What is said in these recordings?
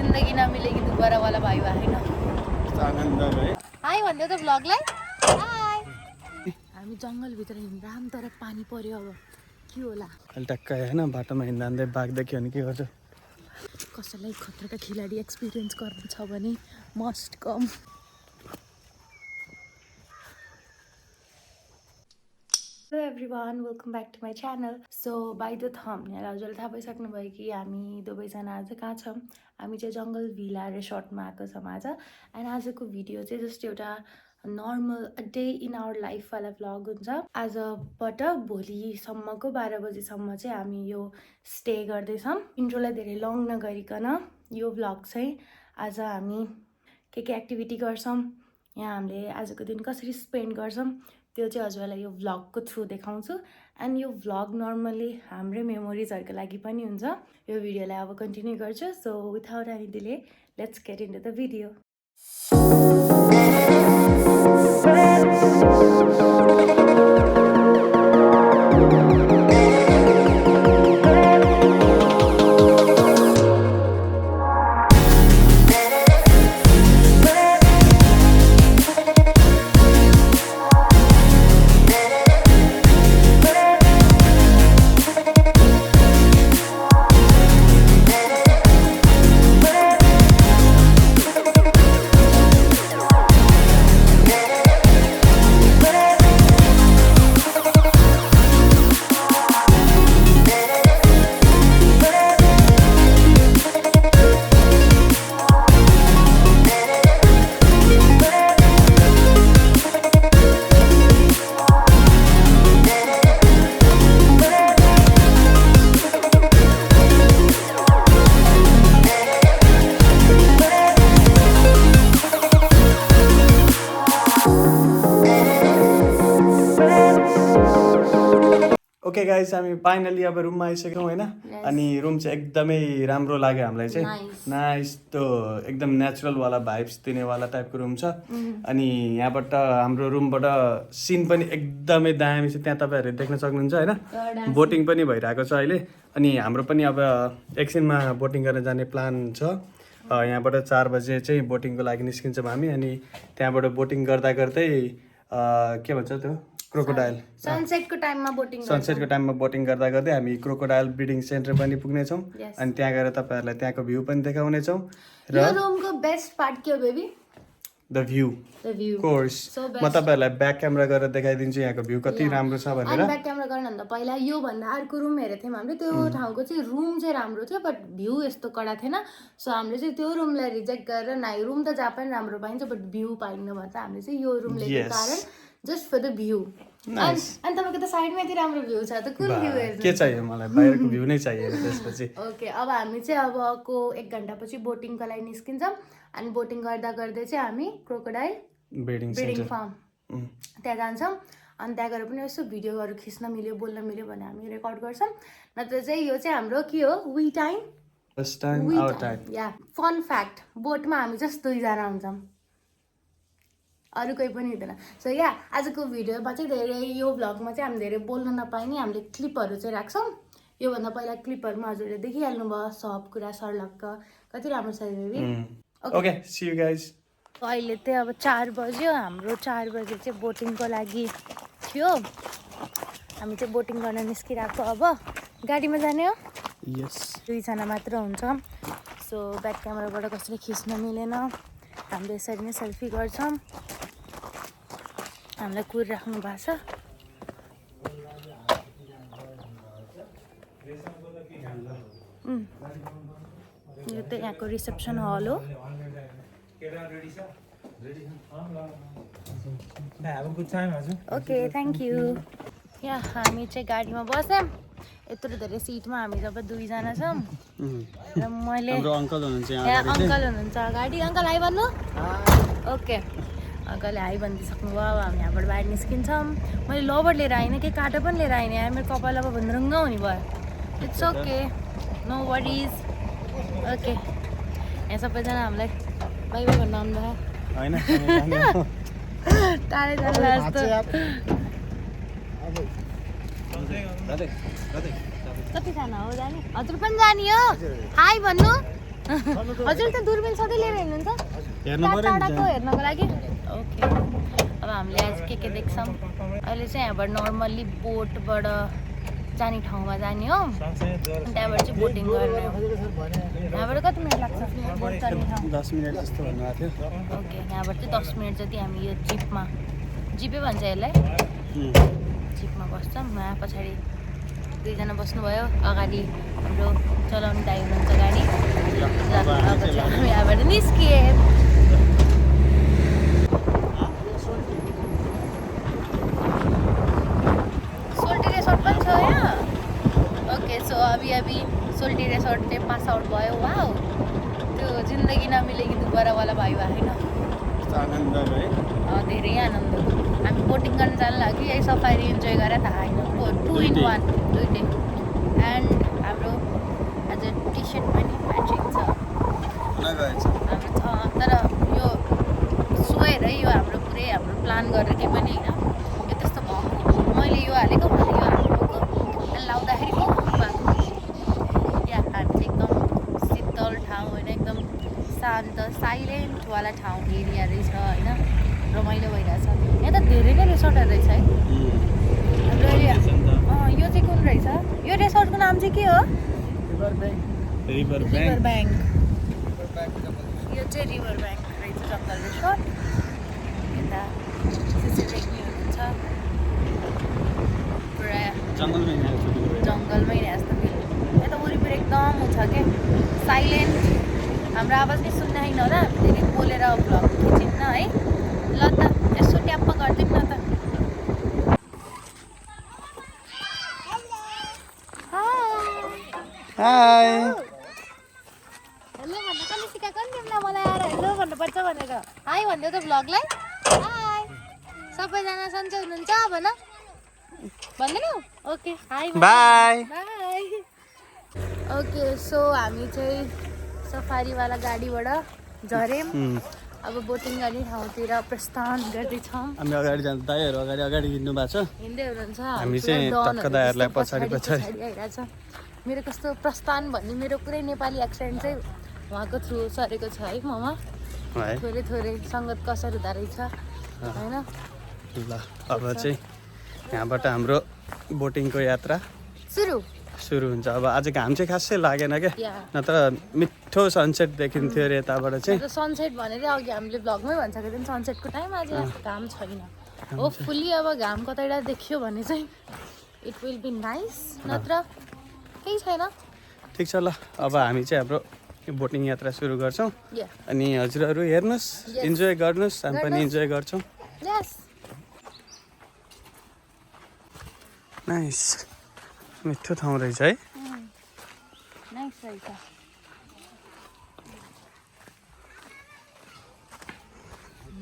जिंदगी नमिलेगी दोबारा वाला भाइ होइन हाई भन्दै त भ्लगलाई हाई हामी जङ्गलभित्र हिँड्दाम तर पानी पर्यो अब के होला अहिले टक्कै होइन बाटोमा हिँड्दा बाघ देख्यो भने के गर्छ कसैलाई खतराका खेलाडी एक्सपिरियन्स गर्नु छ भने must come Hello everyone, welcome back to my channel. So by the thumbnail हजुरले थाहा पाइसक्नुभयो कि हामी दुवैजना आज कहाँ छौँ हामी चाहिँ जङ्गल भिला रिसोर्टमा आएको छौँ आज एन्ड आजको भिडियो चाहिँ जस्ट एउटा normal day in our life वाला भ्लग हुन्छ आजबाट भोलिसम्मको 12 बजीसम्म चाहिँ हामी यो स्टे गर्दैछौँ इन्ट्रोलाई धेरै लङ नगरिकन यो भ्लग चाहिँ आज हामी के एक्टिभिटी गर्छौँ यहाँ हामीले आजको दिन कसरी स्पेन्ड गर्छौँ त्यो चाहिँ हजुरलाई यो भ्लगको थ्रु देखाउँछु एन्ड यो भ्लग नर्मली हाम्रै मेमोरिजहरूको लागि पनि हुन्छ यो भिडियोलाई अब कन्टिन्यू गर्छु so without any delay let's get into the video okay guys हामी फाइनली अब रुममा आइसक्यौँ होइन अनि रुम चाहिँ एकदमै राम्रो लाग्यो हामीलाई चाहिँ नाइस त्यो एकदम नेचुरलवाला भाइब्स दिनेवाला टाइपको रुम छ अनि यहाँबाट हाम्रो रुमबाट सिन पनि एकदमै दामी छ त्यहाँ तपाईँहरूले देख्न सक्नुहुन्छ होइन बोटिङ पनि भइरहेको छ अहिले अनि हाम्रो पनि अब एकछिनमा बोटिङ गर्न जाने प्लान छ यहाँबाट 4 बजे चाहिँ बोटिङको लागि निस्किन्छौँ हामी अनि त्यहाँबाट बोटिङ गर्दा गर्दै के भन्छ त्यो क्रोकोडाइल सनसेटको टाइममा बोटिङ गर्दा गर्दै हामी क्रोकोडाइल ब्रिडिङ सेन्टर पनि पुग्नेछौँ अनि त्यहाँ गएर तपाईँहरूलाई त्यहाँको भ्यू पनि देखाउनेछौँ र रुमको बेस्ट पार्ट के हो बेबी द भ्यू कोर्स म तपाईँहरूलाई ब्याक क्यामेरा गरेर देखाइदिन्छु यहाँको भ्यू कति राम्रो छ भनेर ब्याक क्यामेरा गर्नुभन्दा पहिला यो भन्दा अर्को रुम हेरेको थियौँ हामीले त्यो ठाउँको चाहिँ रुम चाहिँ राम्रो थियो बट भ्यू यस्तो कडा थिएन सो हामीले चाहिँ त्यो रुमलाई रिजेक्ट गरेर नाइ रुम त जहाँ पनि राम्रो पाइन्छ बट भ्यू पाइन्न भन्दा हामीले चाहिँ यो रुम लिएको कारण जस्ट फर द भ्यू अनि तपाईँको त साइडमा यति राम्रो भ्यू छ त कुन भ्यू हेर्नु के चाहियो मलाई बाहिरको भ्यू नै चाहियो त्यसपछि ओके अब हामी चाहिँ अबको 1 घन्टापछि बोटिङको लागि निस्किन्छौँ अनि बोटिङ गर्दा गर्दै चाहिँ हामी क्रोकोडाइल ब्रिडिङ फार्म त्यहाँ जान्छौँ अनि त्यहाँ गएर पनि यसो भिडियोहरू खिच्न मिल्यो बोल्न मिल्यो भने हामी रेकर्ड गर्छौँ नत्र चाहिँ यो चाहिँ हाम्रो के हो वी टाइम या फन फ्याक्ट बोटमा हामी जस्ट 2 जना हुन्छौँ अरू कोही पनि हुँदैन सो या आजको भिडियोमा चाहिँ धेरै यो भ्लगमा चाहिँ हामी धेरै बोल्न नपाइने हामीले क्लिपहरू चाहिँ राख्छौँ योभन्दा पहिला क्लिपहरूमा हजुरले देखिहाल्नु भयो सब कुरा सर्लक्क कति राम्रो छ baby okay see you guys अहिले चाहिँ अब 4 बज्यो हाम्रो 4 बजे चाहिँ बोटिङको लागि थियो हामी चाहिँ बोटिङ गर्न निस्किरहेको अब गाडीमा जाने हो यस 2 जना मात्र हुन्छ सो ब्याक क्यामेराबाट कसैले खिच्न मिलेन हामीले यसरी नै सेल्फी गर्छौँ हामीलाई कुरिराख्नु भएको छ यो त यहाँको रिसेप्सन हल हो ओके थ्याङ्क यू यहाँ हामी चाहिँ गाडीमा बस्यौँ यत्रो धेरै सिटमा हामी जब 2 जना छौँ र मैले अङ्कल हुनुहुन्छ अगाडि अङ्कल हाई भन्नु ओके अङ्कलले हाई भनिदिइसक्नु भयो अब हामी यहाँबाट बाहिर निस्किन्छौँ मैले लबर लिएर आइनँ कि काँटा पनि लिएर आइनँ मेरो कपाल अब भन्द्रुङ्ग हुने भयो it's okay no worries okay यहाँ सबैजना हामीलाई बाई बाई भन्नु आउनुभयो टाढै जाँदा जस्तो कतिजना हो जाने हजुर पनि जाने हो हाई भन्नु हजुर त दूरबीन सधैँ लिएर हिँड्नुहुन्छ हेर्नु पर्यो नि टाढाको हेर्नको लागि ओके अब हामीले आज के देख्छौँ अहिले चाहिँ यहाँबाट नर्मल्ली बोटबाट जाने ठाउँमा जाने हो अनि त्यहाँबाट चाहिँ बोटिङ गर्ने हो यहाँबाट कति मिनट लाग्छ बोट चढ्ने ठाउँ 10 मिनट जस्तो भन्नुभएको थियो ओके यहाँबाट चाहिँ 10 मिनट जति हामी यो जिपमा जिपै भन्छ यसलाई जिपमा बस्छौँ यहाँ पछाडि दुईजना बस्नुभयो अगाडि हाम्रो चलाउने दाइ हुनुहुन्छ गाडी अब चाहिँ हामी यहाँबाट निस्किए सोल्टी रिसोर्ट पनि छ यहाँ ओके सो अभी सोल्टी रिसोर्ट चाहिँ पास आउट भयो वाउ त्यो जिन्दगी नमिलेगी दुबारा वाला भाइ होइन आनन्द है धेरै आनन्द हामी बोटिङ गर्न जानु लाग्यो यही सफारी इन्जोय गरेर थाहा होइन 2 in 1 दुइटै एन्ड हाम्रो आज टी सर्ट पनि म्याचिङ छ हाम्रो छ तर यो सोहेर यो हाम्रो पुरै हाम्रो प्लान गरेर केही पनि होइन यो त्यस्तो भएको मैले यो हालेको मैले यो हालेको अनि लाउँदाखेरि भएको या हामी एकदम शीतल ठाउँ होइन एकदम शान्त साइलेन्टवाला ठाउँ एरिया रहेछ होइन रमाइलो भइरहेछ यहाँ त धेरै नै रिसोर्टहरू रहेछ है हाम्रो एरिया यो चाहिँ कुन रहेछ यो रिसोर्टको नाम चाहिँ के हो रिभर रिभर ब्याङ्क यो चाहिँ रिभर ब्याङ्क रहेछ जङ्गल रिसोर्ट यता सिसिरेक हुनुहुन्छ पुरा जङ्गलमै जस्तो फिल यता वरिपरि एकदम छ के साइलेन्ट हाम्रो आवाज नै सुन्न होइन होला धेरै बोलेर भ्लग खिचिन्न है ल त यसो ट्याप्प गरिदिउँ न त हाई हेलो भन्नु कसले सिकाएको नि तिमीलाई मलाई आएर हेलो भन्नुपर्छ भनेर हाई भनिदेऊ त भ्लगलाई हाई सबैजना सन्चै हुनुहुन्छ भन भन्दैनौ okay hi bye bye okay so हामी चाहिँ सफारीवाला गाडीबाट झऱ्यौँ अब बोटिङ गर्ने ठाउँतिर प्रस्थान गर्दैछौँ हामी अगाडि जान्छ दाइहरू अगाडि हिँड्नु भएको छ हिँड्दै हुनुहुन्छ हामी चाहिँ टक्क दाइहरूलाई पछाडि आइरहेछ मेरो कस्तो प्रस्थान भन्ने मेरो पुरै नेपाली एक्सेन्ट चाहिँ उहाँको थ्रु सरेको छ है ममा है थोरै थोरै सङ्गत कसर हुँदो रहेछ होइन ल अब चाहिँ यहाँबाट हाम्रो बोटिङको यात्रा सुरु हुन्छ अब आज घाम चाहिँ खासै लागेन क्या या नत्र मिठो सनसेट देखिन्थ्यो अरे यताबाट चाहिँ सनसेट भनेर अघि हामीले ब्लगमै भनिसकेको थियौँ सनसेटको टाइम आज घाम छैन होपफुल्ली अब घाम कतैबाट देखियो भने चाहिँ इट विल बी नाइस नत्र केही छैन ठिक छ ल अब हामी चाहिँ हाम्रो बोटिङ यात्रा सुरु गर्छौँ या अनि हजुरहरू हेर्नुहोस् इन्जोय गर्नुहोस् हामी पनि इन्जोय गर्छौँ यस नाइस मिठो ठाउँ रहेछ है नाइस रहेछ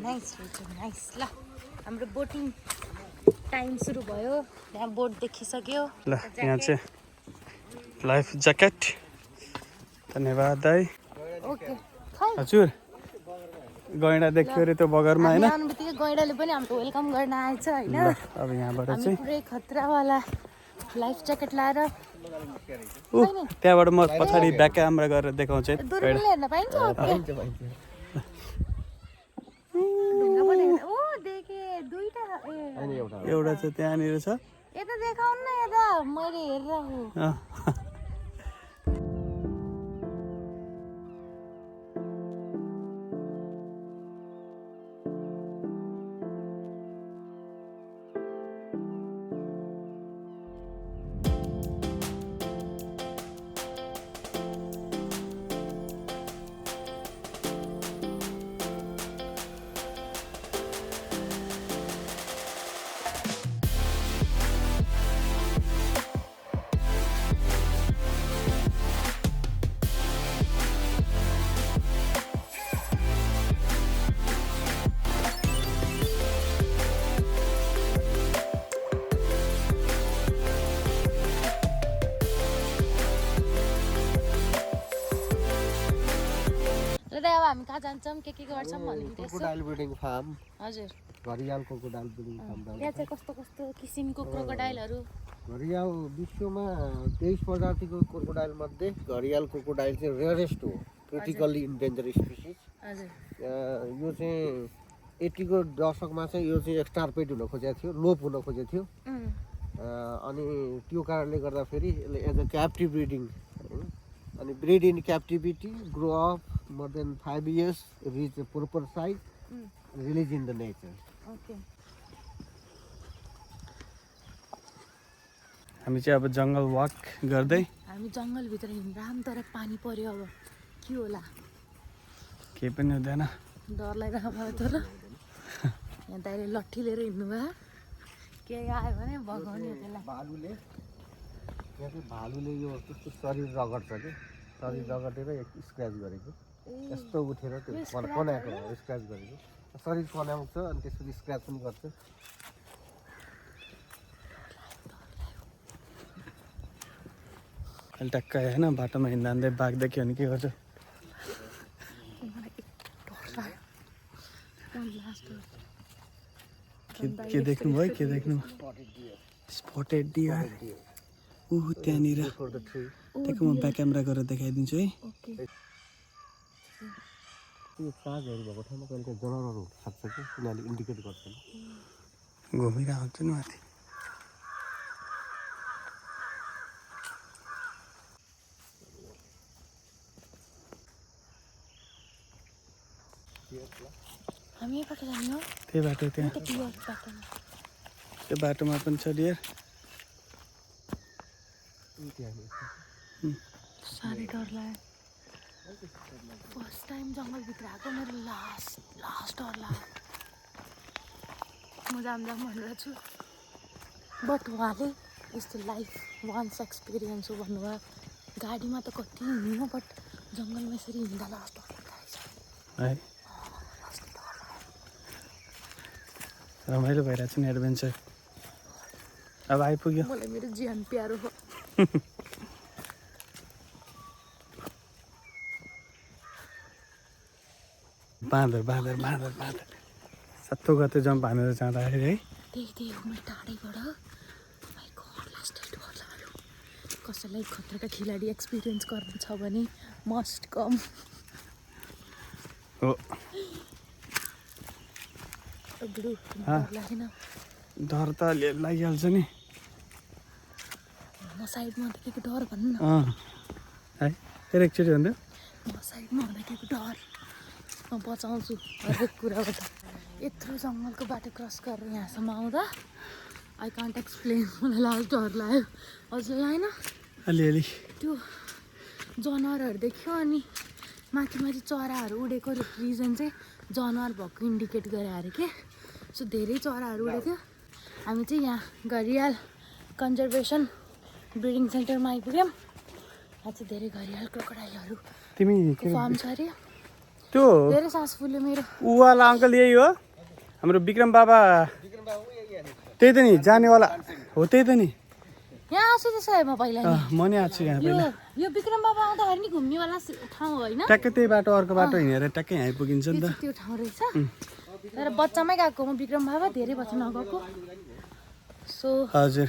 नाइस रहेछ नाइस ल हाम्रो बोटिङ टाइम सुरु भयो त्यहाँ बोट देखिसक्यो ल यहाँ चाहिँ लाइफ ज्याकेट धन्यवाद दाइ ओके खै हजुर गैँडा देख्यो अरे त्यो बगरमा होइन आउनु बित्तिकै गैँडाले पनि हाम्रो वेलकम गर्न आएछ होइन ल अब यहाँबाट हामी चाहिँ पुरै खतरावाला लाइफ ज्याकेट लाएर त्यहाँबाट म पछाडि ब्याक क्यामेरा गरेर देखाउँछु है दूरबीनले हेर्न पाइन्छ ओ देखे दुईटा एउटा चाहिँ त्यहाँनिर छ यता देखाउनु न यता मैले हेरेर अँ। अब हामी कहाँ जान्छौँ के गर्छौँ भने क्रोकोडाइल ब्रिडिङ फार्म हजुर घरियाल क्रोकोडाइल ब्रिडिङ फार्म त्यहाँ चाहिँ कस्तो कस्तो किसिमको क्रोकोडाइलहरू घरियाल विश्वमा 23 प्रजातिको क्रोकोडाइल मध्ये घरियाल क्रोकोडाइल चाहिँ रेयरेस्ट हो क्रिटिकल्ली इन्डेन्जर स्पिसिस। हजुर यो चाहिँ 80 को दशकमा चाहिँ यो चाहिँ एक्सटार्पेट हुन खोजेको थियो, लोप हुन खोजेको थियो। अनि त्यो कारणले गर्दाखेरि यसले एज अ क्याप्टिभ ब्रिडिङ अनि breed in captivity, grow up more than 5 years, reach proper size, release in the nature. Okay हामी चाहिँ अब जङ्गल वाक गर्दै हामी जङ्गलभित्र हिँड्राम तर पानी पर्यो अब के होला केही पनि हुँदैन। डर लागिरहेको मलाई तर यहाँ दाइले लट्ठी लिएर हिँड्नु भयो केही आयो भने भगाउने हो त्यसलाई भालुले यहाँ चाहिँ भालुले यो त्यस्तो शरीर रगड्छ कि शरीर रगटेर स्क्रच गरेको यस्तो उठेर त्यो कनाएको स्क्रच गरेको शरीर कनाउँछ अनि त्यसपछि स्क्रच पनि गर्छ। अहिले टक्क होइन बाटोमा हिँड्दा हिँड्दै बाघ देख्यो भने के गर्छ? के देख्नुभयो? के देख्नु? Spotted deer. ऊ त्यहाँनिर त्यहाँको म ब्याक क्यामेरा गरेर देखाइदिन्छु है। यो कागहरू भएको ठाउँमा कहिले काहीँ जनावरहरू सक्छ कि उनीहरूले इन्डिकेट गर्छन्। घुमिरहेको हुन्छ नि माथि। हामी यहीँबाट जाने हो त्यही बाटो त्यहाँ त्यो बाटोमा पनि छ डियर। साह्रै डर लाग्यो फर्स्ट टाइम जङ्गलभित्र आएको मेरो लास्ट डर लाग्यो म जाम भनेर छु बट उहाँले यस्तो लाइफ वान्स एक्सपिरियन्स हो भन्नुभयो। गाडीमा त कति हिँड्नु बट जङ्गलमा यसरी हिँड्दा लास्ट डर लाग्दो रहेछ है रमाइलो भइरहेको छ नि एडभेन्चर। अब आइपुग्यो। मलाई मेरो ज्यान प्यारो हो बाँदर बाँदर बाँदर बाँदर सत्तो गते जम्प हानेर जाँदाखेरि है त्यही हो मैले टाढैबाट माइ गॉड लास्ट डर लाग्यो। कसैलाई खतराका खेलाडी एक्सपिरियन्स गर्नु छ भने मस्ट कम हो। डर लागेन डर त लागिहाल्छ नि म साइडमा देखेको डर भन्नु न है फेरि एकचोटि भन्दा म साइडमा देखेको डर म बचाउँछु हरेक कुराबाट। यत्रो जङ्गलको बाटो क्रस गरेर यहाँसम्म आउँदा आई कान्ट एक्सप्लेन मलाई लास्ट डर लाग्यो हजुर होइन अलिअलि त्यो जनावरहरू देख्यो अनि माथि चराहरू उडेको रिजन चाहिँ जनावर भएको इन्डिकेट गरे अरे के सो धेरै चराहरू उडेको थियो। हामी चाहिँ यहाँ घरियाल कन्जर्भेसन ब्रिडिङ सेन्टरमा आइपुग्यौँ। यहाँ चाहिँ धेरै घरियाल क्रोकोडाइलहरू तिमी फार्म छ अरे। त्यो धेरै सास फुल्यो मेरो। उवाला अङ्कल यही हो हाम्रो विक्रम बाबा त्यही त नि जानेवाला हो त्यही त नि यहाँ आएको छु त्यसो म पहिला म नि आएको छु यहाँ पहिला। यो विक्रम बाबा आउँदाखेरि नि घुम्नेवाला ठाउँ होइन ट्याक्कै त्यही बाटो अर्को बाटो हिँडेर ट्याक्कै यहाँ आइपुगिन्छ नि त। त्यो ठाउँ रहेछ तर बच्चामै गएको म विक्रम बाबा धेरै बच्चा नगएको सो हजुर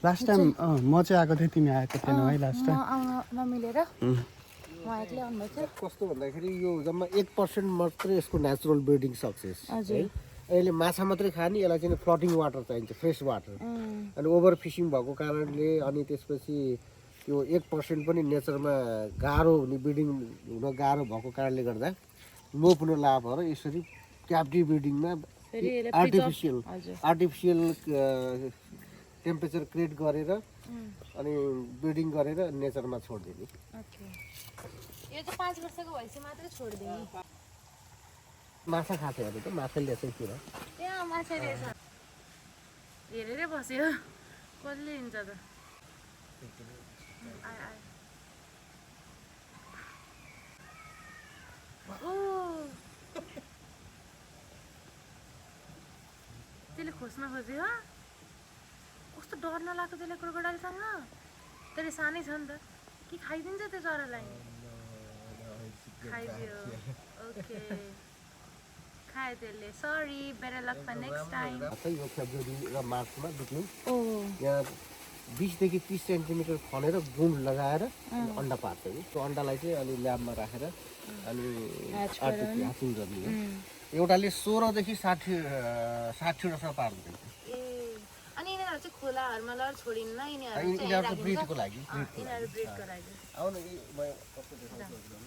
लास्ट टाइम म चाहिँ आएको थिएँ तिमी आएको थिएनौ है लास्ट म टाइम। आउन नमिलेर उहाँ एक्लै आउनुभएको थियो। कस्तो भन्दाखेरि यो जम्मा 1% मात्रै यसको नेचुरल ब्रिडिङ सक्सेस हजुर अहिले माछा मात्रै खाने यसलाई चाहिँ फ्लोटिङ वाटर चाहिन्छ फ्रेस वाटर अनि ओभर फिसिङ भएको कारणले अनि त्यसपछि त्यो 1% पनि नेचरमा गाह्रो हुने ब्रिडिङ हुन गाह्रो भएको कारणले गर्दा लोप हुन लाभ भएर यसरी क्याप्टिभ ब्रिडिङमा आर्टिफिसियल टेम्परेचर क्रिएट गरेर अनि ब्रिडिङ गरेर नेचरमा छोडिदिने। यो चाहिँ 5 वर्षको भएपछि मात्रै छोडिदिने। माछा खाएको अरे त माछाले चाहिँ किन त्यहाँ माछा रहेछ हेरेरै बस्यो कसले हिँड्छ त त्यसले खोज्न खोज्यो कस्तो डर नलाग्यो त्यसले क्रोकोडाइलसँग त्यसले सानै छ नि त कि खाइदिन्छ त्यो चरालाई खाइदियो ओके खायो त्यसले sorry better luck for next time. यो फेब्रुअरी र मार्चमा बिक्नु ओ यहाँ 20 देखि 30 सेन्टिमिटर खनेर गुण लगाएर अन्डा पार्छ कि त्यो अन्डालाई चाहिँ अलि ल्याबमा राखेर अनि ह्याचिङ गर्ने हो एउटाले 16 देखि 60 वटासम्म पार्दैन अनि यिनीहरू चाहिँ खोलाहरूमा लर छोडिन्न यिनीहरूको ब्रिडको लागि यिनीहरू ब्रिडको लागि आउनु यी म कस्तो देखाउँछु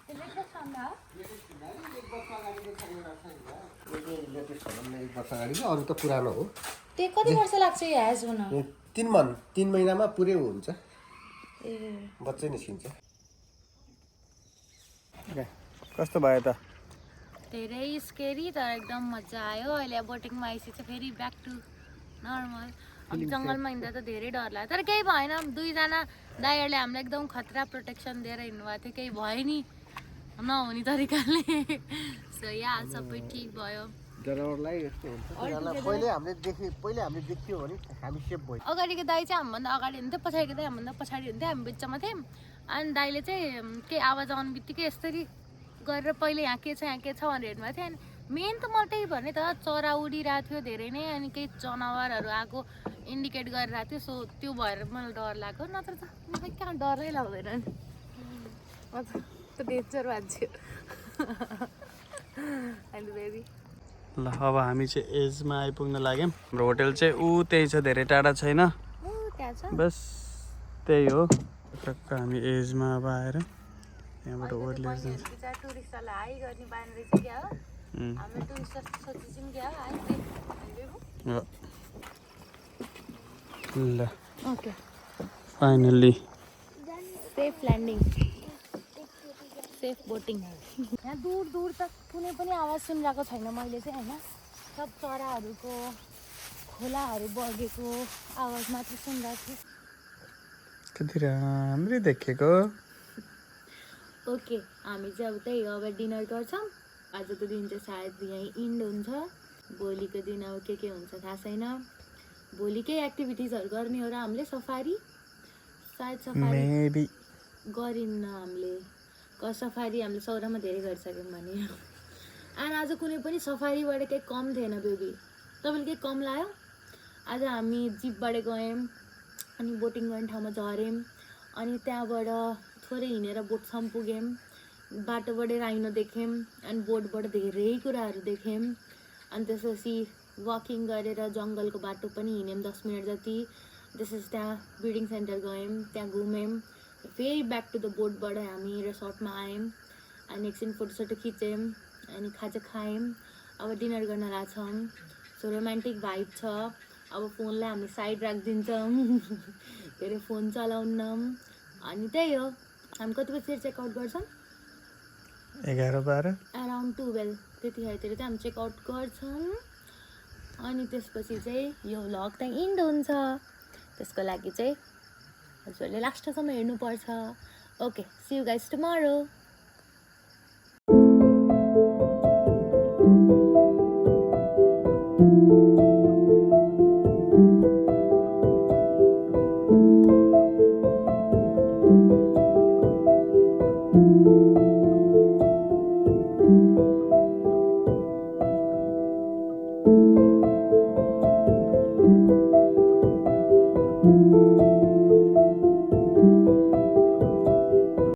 लेटेस्ट हो भने 1 वर्ष अगाडि अरू त पुरानो हो त्यो कति वर्ष लाग्छ यो ह्याज हुन 3 महिनामा पुरै हुन्छ ए बच्चै निस्किन्छ कस्तो भयो त धेरै स्केरी तर एकदम मजा आयो अहिले बोटिङमा आएपछि चाहिँ फेरि ब्याक टु नर्मल अब जङ्गलमा हिँड्दा त धेरै डर लाग्यो तर केही भएन 2 जना दाइहरूले हामीलाई एकदम खतरा प्रोटेक्सन दिएर हिँड्नुभएको थियो केही भयो नि नहुने तरिकाले सो यहाँ सबै ठिक भयो जनावरलाई यस्तो हुन्छ पहिले हामीले देख्थ्यो भने हामी सेफ भयो अगाडिको दाइ चाहिँ हामीभन्दा अगाडि हुन्थ्यो पछाडिको दाइ हामीभन्दा पछाडि हुन्थ्यो हामी बिचमा थियौँ अनि दाइले चाहिँ केही आवाज आउने बित्तिकै यसरी गरेर पहिले यहाँ के छ भनेर हेर्नुभएको थियो अनि मेन त मलाई त्यही भने त चरा उडिरहेको थियो धेरै नै अनि केही जनावरहरू आएको इन्डिकेट गरिरहेको थियो सो त्यो भएर मलाई डर लाग्यो नत्र त मलाई कहाँ डरै लाग्दैन नि डेन्जर मान्छे अहिले बेबी ल अब हामी चाहिँ एजमा आइपुग्न लाग्यौँ हाम्रो होटल चाहिँ त्यही छ धेरै टाढा छैन त्यहाँ छ बस त्यही हो टक्क हामी एजमा अब आएर यहाँबाट ओर्लिएर जान्छ टुरिस्टहरूलाई हाई गर्ने बानी रहेछ क्या हो हाम्रो टुरिस्ट जस्तो सोचेछौँ क्या हो ल okay finally safe landing safe boating यहाँ दूर दूर तक कुनै पनि आवाज सुनिरहेको छैन मैले चाहिँ होइन सब चराहरूको खोलाहरू बगेको आवाज मात्र सुनिरहेको छु कति राम्रै देखेको ओके हामी चाहिँ अब त्यही हो अब डिनर गर्छौँ आजको दिन चाहिँ सायद यहीँ इन्ड हुन्छ भोलिको दिन अब के हुन्छ थाहा छैन भोलि केही एक्टिभिटिजहरू गर्ने हो र हामीले सफारी सायद सफारी मेबी गरिन्न हामीले सफारी हामीले सौरामा धेरै गरिसक्यौँ भने अनि आज कुनै पनि सफारीबाट केही कम थिएन बेबी तपाईँले केही कम लाग्यो आज हामी जिपबाट गयौँ अनि बोटिङ गर्ने ठाउँमा झऱ्यौँ अनि त्यहाँबाट थोरै हिँडेर बोटसम्म पुग्यौँ बाटोबाट राइनो देख्यौँ अनि बोटबाट धेरै कुराहरू देख्यौँ अनि त्यसपछि वकिङ गरेर जङ्गलको बाटो पनि हिँड्यौँ 10 मिनट जति त्यसपछि त्यहाँ ब्रिडिङ सेन्टर गयौँ त्यहाँ घुम्यौँ फेरि ब्याक टु द बोटबाट हामी रिसोर्टमा आयौँ अनि एकछिन फोटोसोटो खिच्यौँ अनि खाजा खायौँ अब डिनर गर्न लाग्छौँ सो रोमान्टिक भाइब छ अब फोनलाई हामी साइड राखिदिन्छौँ धेरै फोन चलाउन्नौँ अनि त्यही हो हामी कति बजीतिर चेकआउट गर्छौँ 11-12 अराउन्ड 12 त्यतिखेरतिर चाहिँ हामी चेकआउट गर्छौँ अनि त्यसपछि चाहिँ यो भ्लग त्यहाँ इन्ड हुन्छ त्यसको लागि चाहिँ हजुरहरूले लास्टसम्म हेर्नुपर्छ okay see you guys tomorrow